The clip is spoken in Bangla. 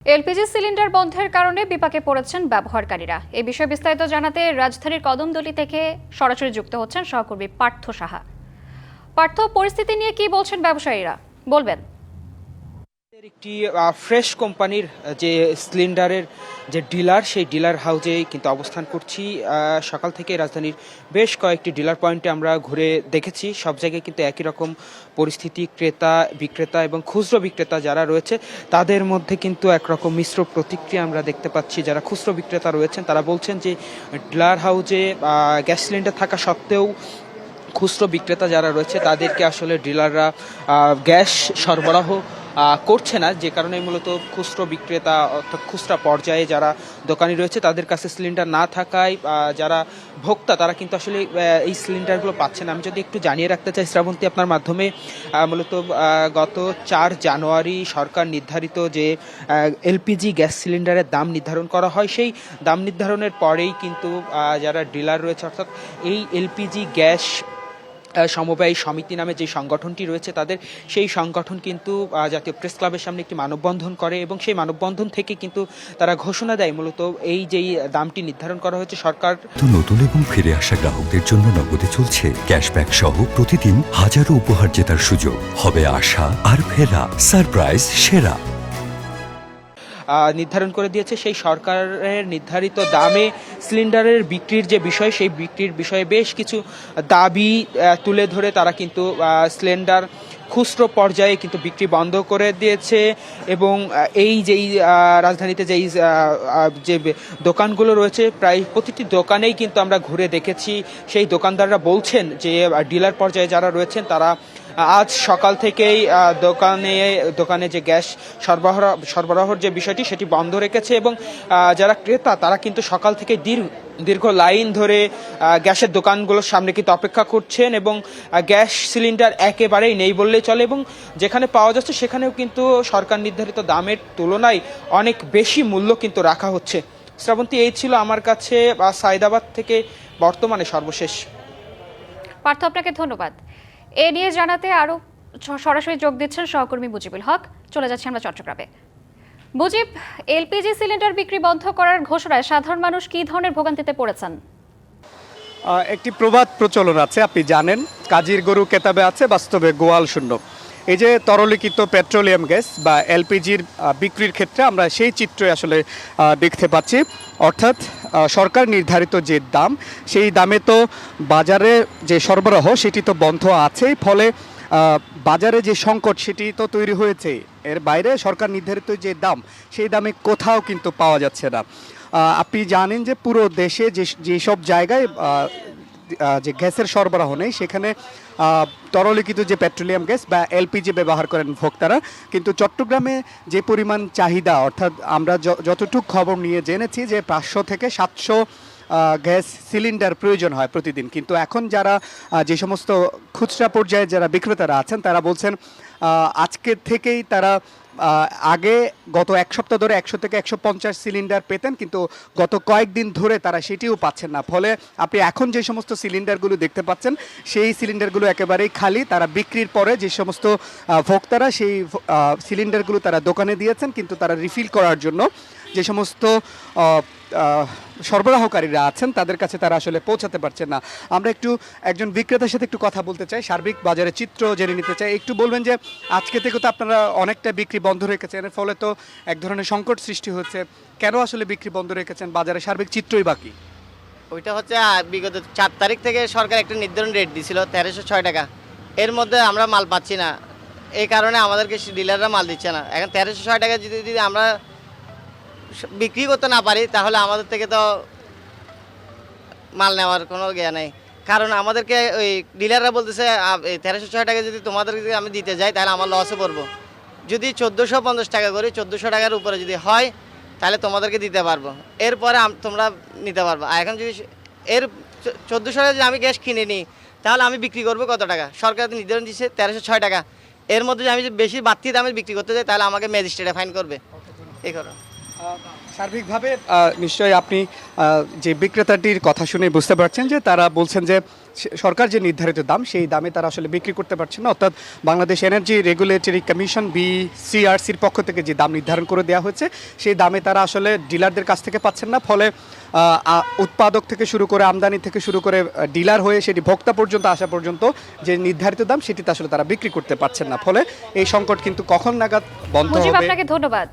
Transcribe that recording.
এলপিজি সিলিন্ডার বন্ধের কারণে বিপাকে পড়েছেন ব্যবহারকারীরা। এই বিষয়ে বিস্তারিত জানাতে রাজধানীর কদমতলী থেকে সরাসরি যুক্ত হচ্ছেন সহকর্মী পার্থ সাহা। পার্থ, পরিস্থিতি নিয়ে কি বলছেন ব্যবসায়ীরা, বলবেন? একটি ফ্রেশ কোম্পানির যে সিলিন্ডারের যে ডিলার, সেই ডিলার হাউজে কিন্তু অবস্থান করছি। সকাল থেকে রাজধানীর বেশ কয়েকটি ডিলার পয়েন্টে আমরা ঘুরে দেখেছি। সব জায়গায় কিন্তু একই রকম পরিস্থিতি। ক্রেতা বিক্রেতা এবং খুচরো বিক্রেতা যারা রয়েছে তাদের মধ্যে কিন্তু একরকম মিশ্র প্রতিক্রিয়া আমরা দেখতে পাচ্ছি। যারা খুচরো বিক্রেতা রয়েছেন তারা বলছেন যে ডিলার হাউজে গ্যাস সিলিন্ডার থাকা সত্ত্বেও খুচরো বিক্রেতা যারা রয়েছে তাদেরকে আসলে ডিলাররা গ্যাস সরবরাহ করছে না, যে কারণে মূলত খুচরো বিক্রেতা অর্থাৎ খুচরা পর্যায়ে যারা দোকানি রয়েছে তাদের কাছে সিলিন্ডার না থাকায় যারা ভোক্তা তারা কিন্তু আসলে এই সিলিন্ডারগুলো পাচ্ছে না। আমি যদি একটু জানিয়ে রাখতে চাই শ্রাবন্তী আপনার মাধ্যমে, মূলত গত 4 জানুয়ারি সরকার নির্ধারিত যে এলপিজি গ্যাস সিলিন্ডারের দাম নির্ধারণ করা হয়, সেই দাম নির্ধারণের পরেই কিন্তু যারা ডিলার রয়েছে অর্থাৎ এই এলপিজি গ্যাস সমবায় সমিতি নামে যে সংগঠনটি রয়েছে তাদের সেই সংগঠন কিন্তু জাতীয় প্রেস ক্লাবের সামনে একটি মানববন্ধন করে এবং সেই মানববন্ধন থেকে কিন্তু তারা ঘোষণা দেয় মূলত এই যেই দামটি নির্ধারণ করা হয়েছে সরকার। নতুন এবং ফিরে আসা গ্রাহকদের জন্য নগদে চলছে ক্যাশব্যাক সহ প্রতিদিন হাজারো উপহার জেতার সুযোগ। হবে আশা আর ফেরা সারপ্রাইজ সেরা। নির্ধারণ করে দিয়েছে সেই সরকারের নির্ধারিত দামে সিলিন্ডারের বিক্রির যে বিষয়, সেই বিক্রির বিষয়ে বেশ কিছু দাবি তুলে ধরে তারা কিন্তু সিলিন্ডার খুচরো পর্যায়ে কিন্তু বিক্রি বন্ধ করে দিয়েছে। এবং এই যেই রাজধানীতে যেই যে দোকানগুলো রয়েছে প্রায় প্রতিটি দোকানেই কিন্তু আমরা ঘুরে দেখেছি। সেই দোকানদাররা বলছেন যে ডিলার পর্যায়ে যারা রয়েছেন তারা আজ সকাল থেকেই দোকানে যে গ্যাস সরবরাহর যে বিষয়টি সেটি বন্ধ রেখেছে এবং যারা ক্রেতা তারা কিন্তু সকাল থেকে দীর্ঘ লাইন ধরে গ্যাসের দোকানগুলোর সামনে কিন্তু অপেক্ষা করছেন এবং গ্যাস সিলিন্ডার একেবারেই নেই বললেই চলে এবং যেখানে পাওয়া যাচ্ছে সেখানেও কিন্তু সরকার নির্ধারিত দামের তুলনায় অনেক বেশি মূল্য কিন্তু রাখা হচ্ছে। শ্রাবন্তী, এই ছিল আমার কাছে সায়দাবাদ থেকে বর্তমানে সর্বশেষ। পার্থ, আপনাকে ধন্যবাদ। এ নিয়ে জানাতে আরো সরাসরি যোগ দিচ্ছেন সহকর্মী মুজিবুল হক। চলে যাচ্ছি আমরা চট্টগ্রামে। মুজিব, এলপিজি সিলিন্ডার বিক্রি বন্ধ করার ঘোষণায় সাধারণ মানুষ কি ধরনের ভোগান্তিতে পড়েছেন? একটি প্রবাদ প্রচলন আছে, আপনি জানেন, কাজীর গরু কেতাবে আছে, বাস্তবে গোয়াল শূন্য। এই যে তরলীকৃত পেট্রোলিয়াম গ্যাস বা এলপিজির বিক্রির ক্ষেত্রে আমরা সেই চিত্রই আসলে দেখতে পাচ্ছি। অর্থাৎ সরকার নির্ধারিত যে দাম, সেই দামে তো বাজারে যে সরবরাহ সেটি তো বন্ধ আছেই, ফলে বাজারে যে সংকট সেটি তো তৈরি হয়েছে। এর বাইরে সরকার নির্ধারিত যে দাম, সেই দামে কোথাও কিন্তু পাওয়া যাচ্ছে না। আপনি জানেন যে পুরো দেশে যেসব জায়গায় যে গ্যাসের সরবরাহ নেই সেখানে তরলীকৃত যে পেট্রোলিয়াম গ্যাস বা এলপিজি ব্যবহার করেন ভোক্তারা, কিন্তু চট্টগ্রামে যে পরিমাণ চাহিদা, অর্থাৎ আমরা যতটুকু খবর নিয়ে জেনেছি যে 500 থেকে 700 গ্যাস সিলিন্ডার প্রয়োজন হয় প্রতিদিন, কিন্তু এখন যারা যে সমস্ত খুচরা পর্যায়ে যারা বিক্রেতারা আছেন তারা বলছেন আজকের থেকেই তারা আগে গত এক সপ্তাহ ধরে 100 থেকে 150 সিলিন্ডার পেতেন, কিন্তু গত কয়েকদিন ধরে তারা সেটিও পাচ্ছেন না। ফলে আপনি এখন যে সমস্ত সিলিন্ডারগুলো দেখতে পাচ্ছেন সেই সিলিন্ডারগুলো একেবারেই খালি। তারা বিক্রির পরে যে সমস্ত ভোক্তারা সেই সিলিন্ডারগুলো তারা দোকানে দিয়েছেন, কিন্তু তারা রিফিল করার জন্য যে সমস্ত সরবরাহকারীরা আছেন তাদের কাছে তারা আসলে পৌঁছাতে পারছেন না। আমরা একজন বিক্রেতার সাথে একটু কথা বলতে চাই, সার্বিক বাজারের চিত্র জেনে নিতে চাই। একটু বলবেন যে আজকে থেকে তো আপনারা অনেকটা বিক্রি বন্ধ রেখেছেন, এর ফলে তো এক ধরনের সংকট সৃষ্টি হচ্ছে, কেন আসলে বিক্রি বন্ধ রেখেছেন? বাজারে সার্বিক চিত্রই বাকি। ওইটা হচ্ছে বিগত 4 তারিখ থেকে সরকার একটা নির্ধারণ রেট দিছিল 1306 টাকা। এর মধ্যে আমরা মাল পাচ্ছি না, এই কারণে আমাদেরকে ডিলাররা মাল দিচ্ছে না। এখন 1306 টাকা যদি আমরা বিক্রি করতে না পারি তাহলে আমাদের থেকে তো মাল নেওয়ার কোনো জ্ঞান নেই। কারণ আমাদেরকে ওই ডিলাররা বলতেছে 1306 টাকা যদি তোমাদেরকে আমি দিতে যাই তাহলে আমার লসে পড়বো। যদি 1450 টাকা করি, 1400 টাকার উপরে যদি হয় তাহলে তোমাদেরকে দিতে পারবো, এরপরে তোমরা নিতে পারবো। আর এখন যদি 1400 টাকা যদি আমি গ্যাস কিনে নিই তাহলে আমি বিক্রি করবো কত টাকা? সরকার নির্ধারণ দিচ্ছে 1306 টাকা। এর মধ্যে যদি আমি বেশি বাড়তি দামে বিক্রি করতে যাই তাহলে আমাকে ম্যাজিস্ট্রেটে ফাইন করবে। এই কারণ সার্বিকভাবে নিশ্চয়ই আপনি যে বিক্রেতাটির কথা শুনে বুঝতে পারছেন যে তারা বলছেন যে সরকার যে নির্ধারিত দাম সেই দামে তারা আসলে বিক্রি করতে পারছেন না, অর্থাৎ বাংলাদেশ এনার্জি রেগুলেটরি কমিশন BCRCর পক্ষ থেকে যে দাম নির্ধারণ করে দেওয়া হয়েছে সেই দামে তারা আসলে ডিলারদের কাছ থেকে পাচ্ছেন না। ফলে উৎপাদক থেকে শুরু করে আমদানি থেকে শুরু করে ডিলার হয়ে সেটি ভোক্তা পর্যন্ত আসা পর্যন্ত যে নির্ধারিত দাম সেটিতে আসলে তারা বিক্রি করতে পারছেন না। ফলে এই সংকট কিন্তু কখন নাগাদ বন্ধ মুজিব হবে? আপনাকে ধন্যবাদ।